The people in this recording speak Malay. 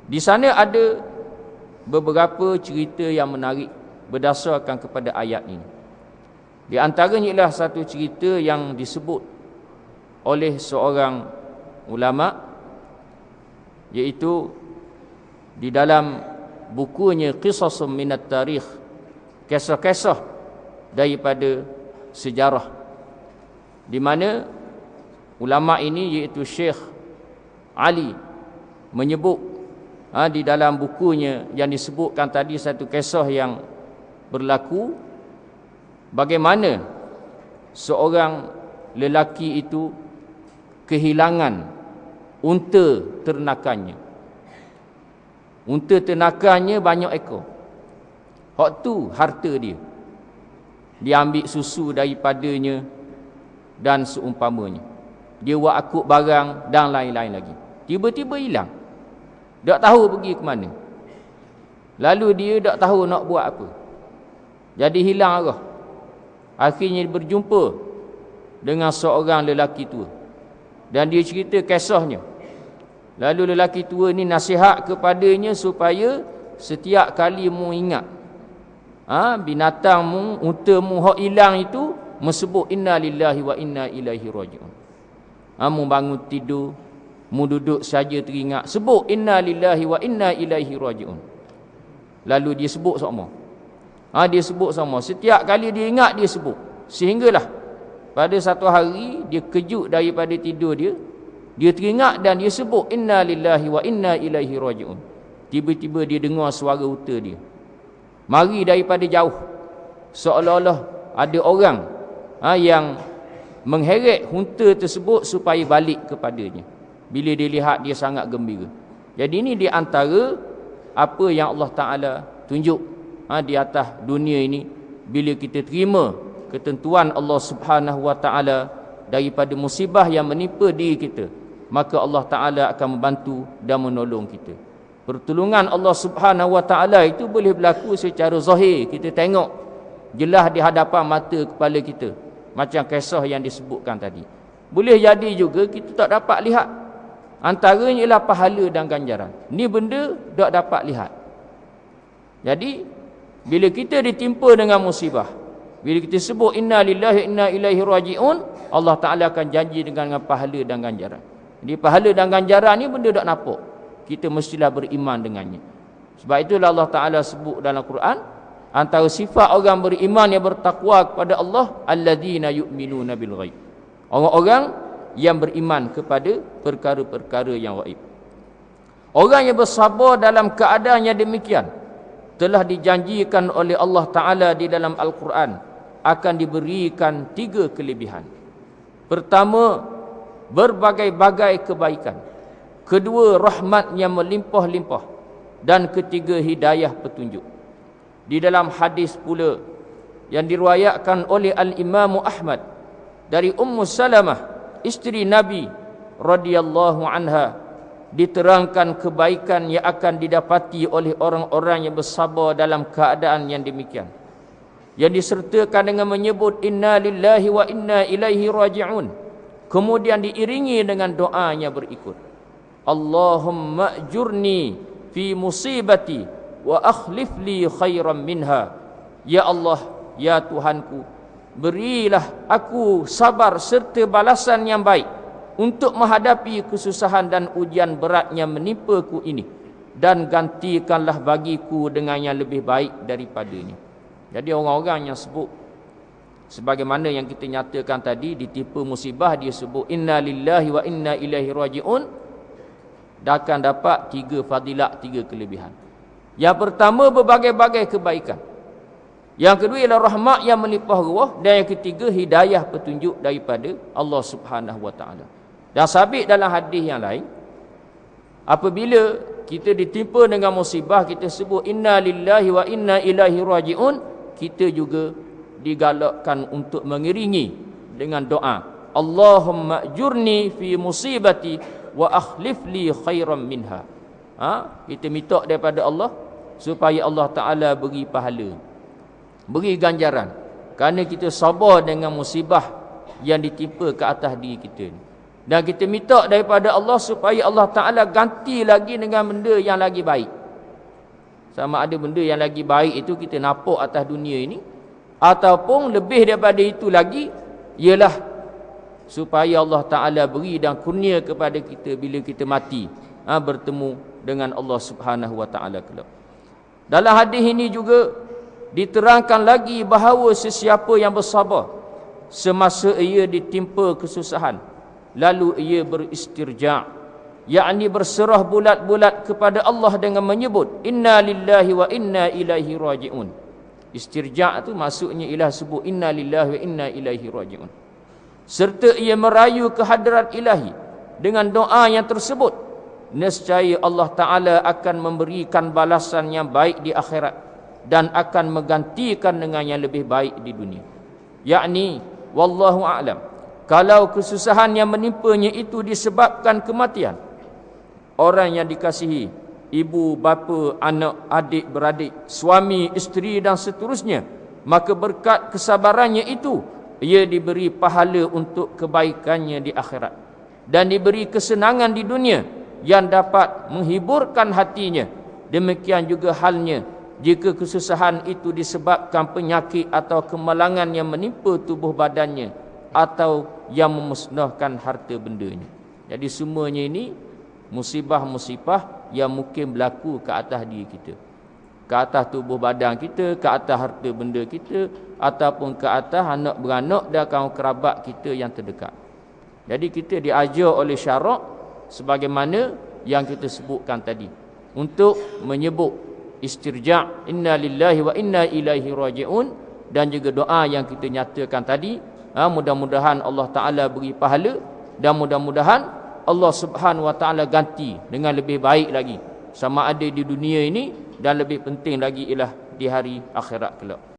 Di sana ada beberapa cerita yang menarik berdasarkan kepada ayat ini. Di antaranya ialah satu cerita yang disebut oleh seorang ulama, iaitu di dalam bukunya Qisasun Minat Tarikh, kisah-kisah daripada sejarah, di mana ulama ini iaitu Syekh Ali menyebut di dalam bukunya yang disebutkan tadi satu kisah yang berlaku bagaimana seorang lelaki itu kehilangan unta ternakannya. Unta ternakannya banyak ekor. Hak tu harta dia. Dia ambil susu daripadanya dan seumpamanya. Dia buat akut barang dan lain-lain lagi. Tiba-tiba hilang. Tak tahu pergi ke mana. Lalu dia tak tahu nak buat apa. Jadi hilang arah. Akhirnya berjumpa dengan seorang lelaki tua. Dan dia cerita kisahnya. Lalu lelaki tua ni nasihat kepadanya supaya setiap kali mu ingat binatangmu, untamu hak hilang itu, mesebut inna lillahi wa inna ilaihi raji'un. Mu bangun tidur, mu duduk saja teringat, sebut inna lillahi wa inna ilaihi raji'un. Lalu dia sebut sama. Dia sebut sama. Setiap kali dia ingat dia sebut. Sehinggalah pada satu hari dia kejut daripada tidur dia. Dia teringat dan dia sebut inna lillahi wa inna ilaihi raji'un. Tiba-tiba dia dengar suara unta dia mari daripada jauh, seolah-olah ada orang yang mengheret unta tersebut supaya balik kepadanya. Bila dia lihat, dia sangat gembira. Jadi ini di antara apa yang Allah Ta'ala tunjuk di atas dunia ini. Bila kita terima ketentuan Allah Subhanahu Wa Ta'ala daripada musibah yang menimpa diri kita, maka Allah Ta'ala akan membantu dan menolong kita. Pertolongan Allah Subhanahu Wa Ta'ala itu boleh berlaku secara zahir. Kita tengok jelas di hadapan mata kepala kita, macam kisah yang disebutkan tadi. Boleh jadi juga kita tak dapat lihat. Antaranya ialah pahala dan ganjaran. Ni benda tak dapat lihat. Jadi bila kita ditimpa dengan musibah, bila kita sebut inna lillahi inna ilaihi raji'un, Allah Ta'ala akan janji dengan pahala dan ganjaran. Jadi pahala dan ganjaran ni benda tak nampak. Kita mestilah beriman dengannya. Sebab itulah Allah Ta'ala sebut dalam Quran, antara sifat orang beriman yang bertakwa kepada Allah, alladzina yu'minuna bil ghaib. Orang-orang yang beriman kepada perkara-perkara yang gaib. Orang yang bersabar dalam keadaan yang demikian telah dijanjikan oleh Allah Ta'ala di dalam Al-Quran akan diberikan 3 kelebihan. Pertama, berbagai-bagai kebaikan. Kedua, rahmat yang melimpah-limpah. Dan ketiga, hidayah petunjuk. Di dalam hadis pula yang diriwayatkan oleh Al-Imam Ahmad dari Ummu Salamah, isteri Nabi radhiyallahu anha, diterangkan kebaikan yang akan didapati oleh orang-orang yang bersabar dalam keadaan yang demikian, yang disertakan dengan menyebut inna lillahi wa inna ilaihi raji'un, kemudian diiringi dengan doa yang berikut, Allahumma ajurni fi musibati wa akhlif li khairan minha. Ya Allah, ya Tuhanku, berilah aku sabar serta balasan yang baik untuk menghadapi kesusahan dan ujian berat yang menimpaku ini, dan gantikanlah bagiku dengan yang lebih baik daripadanya. Jadi orang-orang yang sebut sebagaimana yang kita nyatakan tadi, ditimpa musibah, dia sebut inna lillahi wa inna ilaihi raji'un, dah akan dapat 3 fadilat, 3 kelebihan. Yang pertama, berbagai-bagai kebaikan. Yang kedua ialah rahmat yang melimpah ruah, dan yang ketiga, hidayah petunjuk daripada Allah Subhanahu Wa Ta'ala. Dan sabit dalam hadis yang lain, apabila kita ditimpa dengan musibah, kita sebut inna lillahi wa inna ilaihi raji'un, kita juga digalakkan untuk mengiringi dengan doa Allahumma ajurni fi musibati wa akhlif li khairan minha. Kita minta daripada Allah supaya Allah Ta'ala beri pahala, beri ganjaran, kerana kita sabar dengan musibah yang ditimpa ke atas diri kita. Dan kita minta daripada Allah supaya Allah Ta'ala ganti lagi dengan benda yang lagi baik. Sama ada benda yang lagi baik itu kita nampak atas dunia ini, ataupun lebih daripada itu lagi, ialah supaya Allah Ta'ala beri dan kurnia kepada kita bila kita mati, bertemu dengan Allah Subhanahu Wa Ta'ala kelak. Dalam hadis ini juga diterangkan lagi bahawa sesiapa yang bersabar semasa ia ditimpa kesusahan, lalu ia beristirja', yakni berserah bulat-bulat kepada Allah dengan menyebut inna lillahi wa inna ilaihi raji'un. Istirja' tu maksudnya ialah sebut inna lillahi wa inna ilaihi raji'un, serta ia merayu kehadrat ilahi dengan doa yang tersebut, nescaya Allah Ta'ala akan memberikan balasan yang baik di akhirat dan akan menggantikan dengan yang lebih baik di dunia. Yakni wallahu a'lam, kalau kesusahan yang menimpanya itu disebabkan kematian, orang yang dikasihi, ibu, bapa, anak, adik, beradik, suami, isteri dan seterusnya, maka berkat kesabarannya itu ia diberi pahala untuk kebaikannya di akhirat dan diberi kesenangan di dunia yang dapat menghiburkan hatinya. Demikian juga halnya jika kesusahan itu disebabkan penyakit atau kemalangan yang menimpa tubuh badannya atau yang memusnahkan harta bendanya. Jadi semuanya ini musibah-musibah yang mungkin berlaku ke atas diri kita, ke atas tubuh badan kita, ke atas harta benda kita, ataupun ke atas anak beranak dan kaum kerabat kita yang terdekat. Jadi kita diajar oleh syarak sebagaimana yang kita sebutkan tadi, untuk menyebut istirja', inna lillahi wa inna ilaihi raji'un, dan juga doa yang kita nyatakan tadi. Mudah-mudahan Allah Ta'ala beri pahala, dan mudah-mudahan Allah Subhanahu Wa Ta'ala ganti dengan lebih baik lagi, sama ada di dunia ini dan lebih penting lagi ialah di hari akhirat kelak.